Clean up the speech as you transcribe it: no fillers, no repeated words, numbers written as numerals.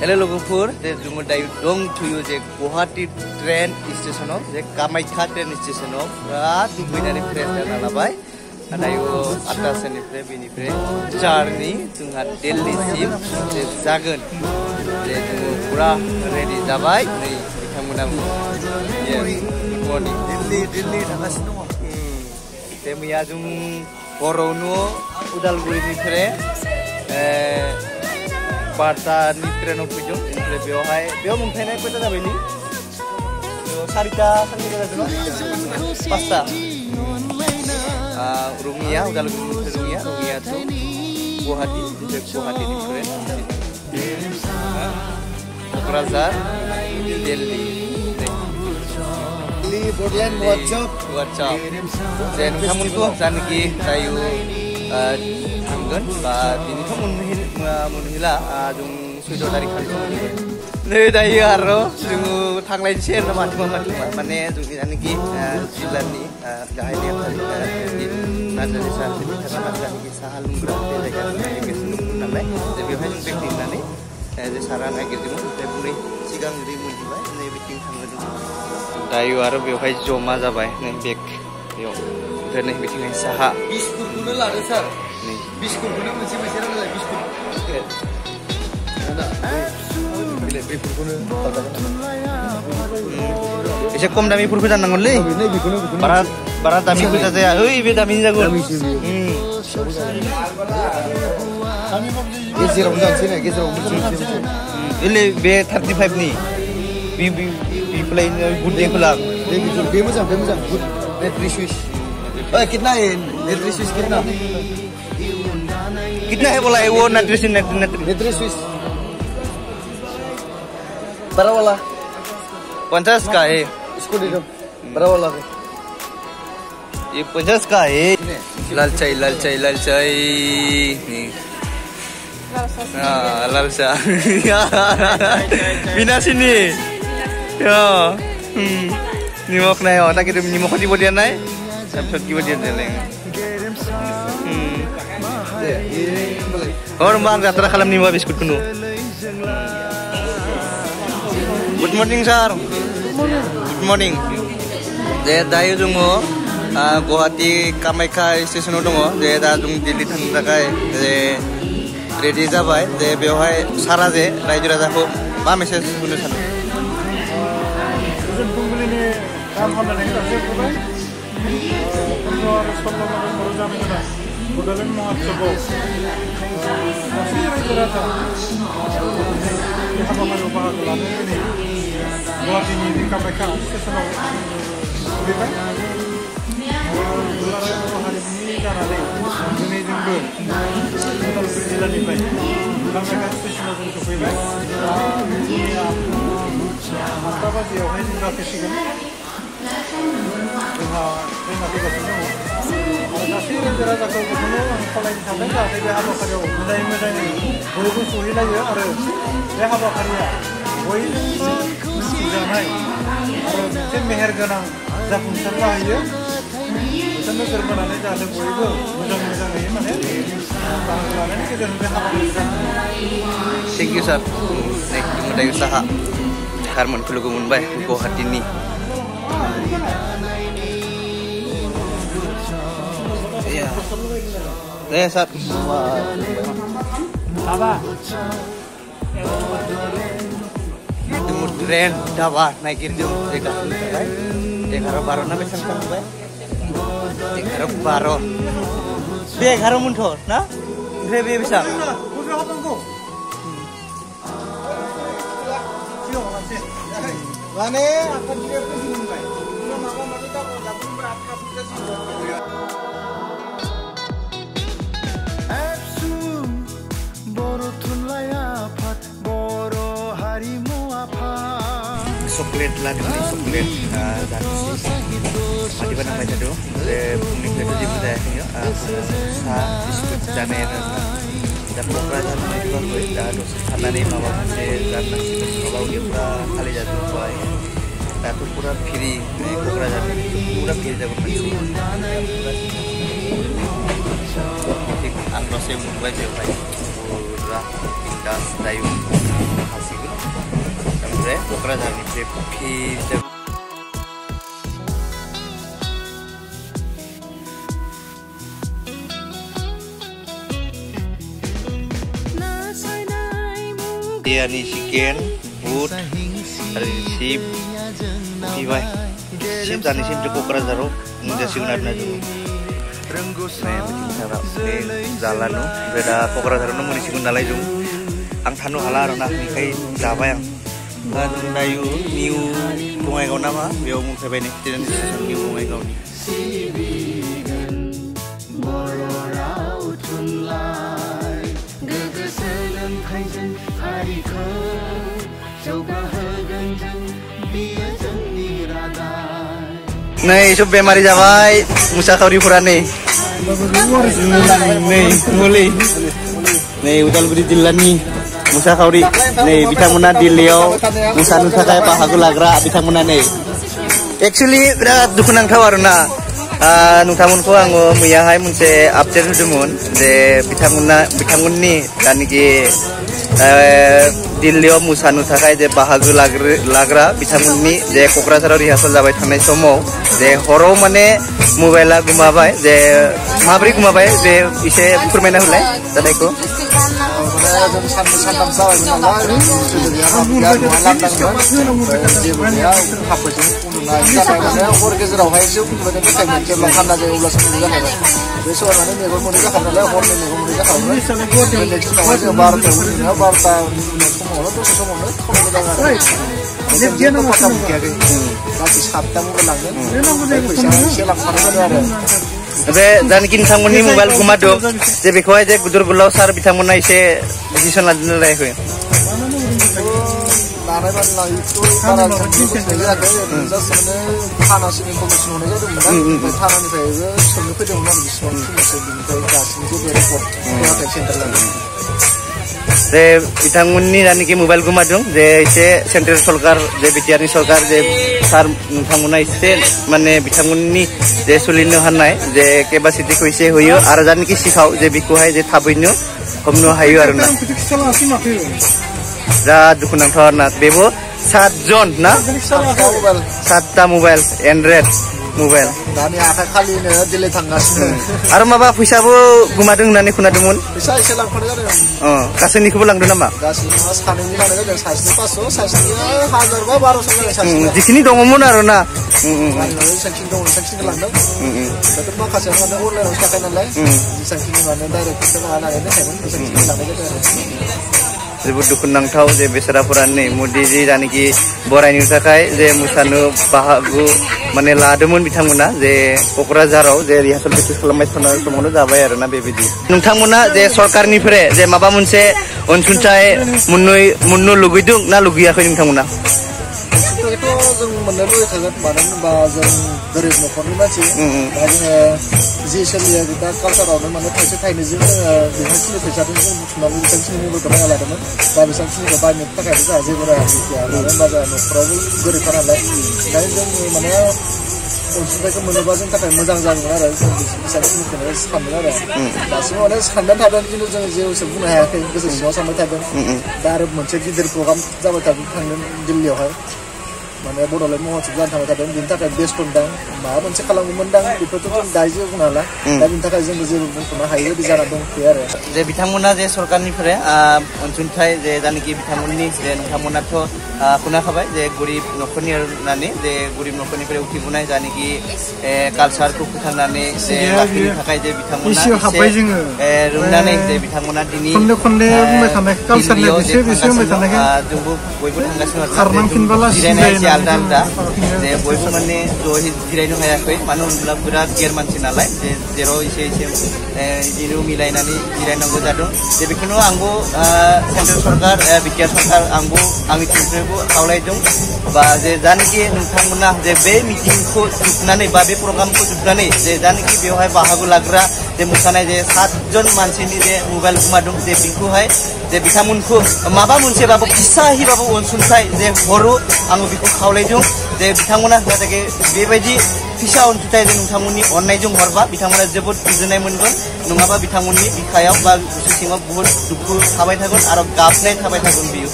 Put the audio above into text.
Hello लोगोफोर जे जोङो दायो दं थुयो जे गुवाहाटी ट्रेन स्टेशनाव जे कामाख्या ट्रेन स्टेशनाव बिराद दुगैनानै फ्रेस जाना लाबाय दायो 8टासोनिफ्राय बेनिफ्राय जारनि जोंहा दिल्लीसिम जे जागोन जे जोङो पुरा रेडि जाबाय नै बिथांमोनाबो गुड मर्निं दिल्ली थांगासिनो दङ जे मैया जों हरावनो उदालगुरिनिफ्राय बारटानि ट्रेनाव फैदों ओमफ्राय बेयाव मोनफैनाय खयथा जाबायलै 4टा साननि 5टा रुङिया उदालगुरि रुङियाथ' गुवाहाटीनिफ्राय क'क्राझार दिल्ली बडलेण्ड वाट्सएप जे नोंथांमोनखौ जानोखि दायो थांगोन बा दिनैथ' मोनहैला जों 16 तारिख खालि नै दायो आरो जोङो थांलायनोसै आरो मानसिमा माने जोंनि जानोखि जिल्लानि गाहाय नेहाथारि नार्जारि सार बिथाङा जानोखि साहा लोंग्रा बे जायगायाव नागिरगासिनो दंमोन नालाय जे बेवहाय जों बेग लिंनानै जे सारा नागिरदोंमोन ओमफ्राय बुरै सिगां ओरै मोनहैबाय नै बिथिं थांगोन दायो आरो बेवहाय जमा जाबाय नै बेग बेयाव ओमफ्राय नै बिथिंहाय साहा बिस्कुटखौनो लादो सार नै बिस्कुटखौनो मोनसे रानलाय बिस्कुट एसे खम दामिफोरखौ जानांगौलै बारा दामिखौ जाजाया ओइ बे दामिनि जागोन गेजेरावनो जानोसै गेजेरावनो बे 35 नि बेफोरलायनो गुड दे खोला बे मोजां गुड नेट्रि स्विच कितना है नेट्रि स्विच कितना है बोला है वो नेट्रि स्विच बड़ा वाला 50 का है इसको दे दो बड़ा वाला है ये 50 का है लाल चाय लाल चाय बिना sini ya nimok na yo tak kirim nimok di bodian nai sampai di bodian deleng orang bang jatra kalam nimok biskut kuno. Good morning sir. Good morning. Je dayo jongo Guwahati Kamakhya स्टेशनाव दङ जे दा जों दिल्ली थांनो थाखाय जे ready जाबाय जे बेवहाय सारा जे रायजो राजाखौ मा मेसेज होनो सानो फुंबिलिनि गाहाम हामलायनायखौ जासिहरबाय 15 आरो 16 नभेम्बराव जानो गोनां बड'लेण्ड महोत्सबआव गासै रायजो राजा बे हाबाफारियाव बाहागो लानो दिनै गुवाहाटीनि कामाख्या स्टेशनाव फैबाय दुलाराय बर' हारिमुनि जानानै दिनै जोंबो उदालगुरि जिल्लानिफ्राय कामाख्या स्टेशनाव जों सफैबाय 8 बाजियावहाय जों जाफैसिगोन जोंहा ट्रेना फैगासिनो दङ आरो गासै रायजो राजाखौ बेखौनो आं खावलायनो सानदों जाहाथे बे हाबाफारियाव मोजाङै बयबो सहैलायो आरो बे हाबाफारिया बयजोंबो मिथिजानाय आरो मोनसे मेहेर गोनां जाफुंसार जाहैयो बेखौ नोजोर बोनानै जाहाथे बयबो मोजाङै माने बाहागो लानायनि गेजेरजों बे हाबाफारि जानो थेंक इउ सार नै जोङो दायो साहा कारमोनखौ लोगो मोनबाय गुवाहाटीनि दे सार जोङो ट्रेन दाबा नागिरदों जे गाखोनो थाखाय 11:12 ना बेसेबां थांबाय 11:12 बे 11 मोनथ' ना ओमफ्राय बे बेसेबां माने akan dia pergi Mumbai. Mama mati tak lagu berapa kita sih. Efsun boro tunlaya pat boro harimu apa. Coklat lah dengan coklat dan mati pada baca tu. Punik itu di mana ya? Sa biskut dan air. Dan K'Okrazar itu aku dah dos karena ni mama masih dan kalau dia kali jatuh baik. Tapi pura free K'Okrazar pura free dah berfungsi. Ang masih membuat je baik. Pura tinggal dayu hasil क'क्राझारनिफ्राय फुख्रि biryani chicken, food, sip, kiwai, sip tani sip cukup keras taruh, muda siunar naju. Nah, begini cara, jalan nu, beda pokok taruh nu munisi gundalai jung, angkanu halar na, nikai java yang, dayu new bungai kau nama, biau mung sampai ni, tidak niscaya new bungai kau ni. Nih, coba mari jawai, musa kau di pura nih. Nih, mulai. Nih, udah beri jalan nih. Musa kau di. Nih, bisa muna di Leo. Musa nusa kayak Pak Hagu Lagra, bisa muna nih. Actually, berat dukunang tawarna. Nungtamun ko ang muyahai munse update hudumun de bitangun ni dan ki Dilio musa nusa kai de bahagu lagra bitangun ni de K'Kra'झाराव rehearsal jabai thanai somo de horo mane mobile gumabai de mabri gumabai de ise furmaina hulai tadaiko dan kini sanggup ni mobile gumado, jadi kau aja gudur gulau sar bisa munai se decision lagi nilai kau. De bitangun ni dan ki mobile gumadung de ise central सरकार de BTR ni सरकार de sar nungthamuna ise mane bitangun ni de sulino hanai de capacity ko ise hoyo ar jan ki sikhau de biku hai de thabuino komno hayo aruna da dukunang thorna bebo 7 jon na 7 mobile Android mobile dani akha khali ne dile thangasne ar maba phaisa bo gumadung nani khunadumun phaisa ise langkhone jare kaseni ko langdu nama gasini mas khani ni lane jare 500 1000 ba 1200 jare dikini dongomun aruna saking dong saking langdu betul ma khase ngane online usta kana lai saking mane direct kita ana ene saking langdu jare Sebut dukunang tahu je besara purane mudi ji dan ki borai ni sakai je musanu bahagu mane lademun bitamuna je K'Kra'झाराव je rehearsal practice खालामबाय थानाय समावनो जाबाय आरोना बेबायदि नोंथांमोना जे सरकारनिफ्राय जे माबा मोनसे अनसुंथाइ मोननो लुगैदों ना लुगैयाखै नोंथांमोना itu जों मोननो लुगैखागोन मानो होनबा जों गोरिब न'खरनि मानसि दा जोङो जि सोलियो दा कालचारावनो माने थाइसे थाइनैजों जोङो बेसांखिनि फैसाजों जों बुथुमनानै बेसांखिनि मबाइलखौ बायना लादोंमोन दा बेसांखिनिखौ बायनो थाखायबो जोंहा जेबो राहा गैया मानो होनबा जोंहा न'खरावबो गोरिबखा नालाय ओंखायनो जों माने अनसुंथाइखौ मोनोबा जोंनि थाखाय मोजां जागौमोन आरो जों बेसांखिनिखौनो सानदों आरो दासिमाव माने साननानै थादों खिन्थु जों जेबोसो बुंनो हायाखै गोसो सिङाव सानबाय थादों दा आरो मोनसे गिदिर प्रग्राम जाबाय थादों थांदों दिल्लीयावहाय माने बड'लेण्ड महत्सब जानो थांबाय थादों बिनि थाखाय बेस्थ' मोनदां माबा मोनसे खालामगौमोनदां बेफोरथ' जों दायो बुंनो हाला दा बिनि थाखाय जोंबो जेबो बुंथ'नो हायै बायदि जाना दंथ'यो आरो जे बिथांमोना जे सरकारनिफ्राय अनसुंथाइ जे जानोखि बिथांमोननि जे नोंथांमोनाथ' खोनाखाबाय जे गरिब न'खरनि होननानै जे गरिब न'खरनिफ्राय उथिबोनाय जानोखि कालचारखौ फोथांनानै जे लाखिनो थाखाय जे बिथांमोना रोंनानै जे बिथांमोना दिनै जोंबो बयबो थांगासिनो आलदा आलदा जे बयबो माने ज'यै जिरायनो हायाखै मानो होनब्ला बिराद गियार मानसि नालाय जे जेराव एसे बिदिनो मिलायनानै जिरायनांगौ जादों जे बेखौनो आंबो सेन्ट्रेल सरकार बिटिआर सरकार आंबो आंनि थिंनिफ्रायबो खावलायदों बा जे जानोखि नोंथांमोना जे बे मिटिंखौ जोबनानै बा बे प्रग्रामखौ जोबनानै जे जानोखि बेवहाय बाहागो लाग्रा जे मोसानाय जे 7 जन मानसिनि जे मबाइल गोमादों जे बेखौहाय जे बिथांमोनखौ माबा मोनसेबाबो फिसाहिबाबो अनसुंथाइ जे हरो आङो बेखौ खावलायदों जे बिथांमोना जाहाथे बेबायदि फिसा अनसुंथाइ जे नोंथांमोननि अननायजों हरबा बिथांमोना जोबोद गोजोननाय मोनगोन नङाबा बिथांमोननि बिखायाव बा गोसो सिङाव बुहुद दुखु थाबाय थागोन आरो गाबनाय थाबाय थागोन बियो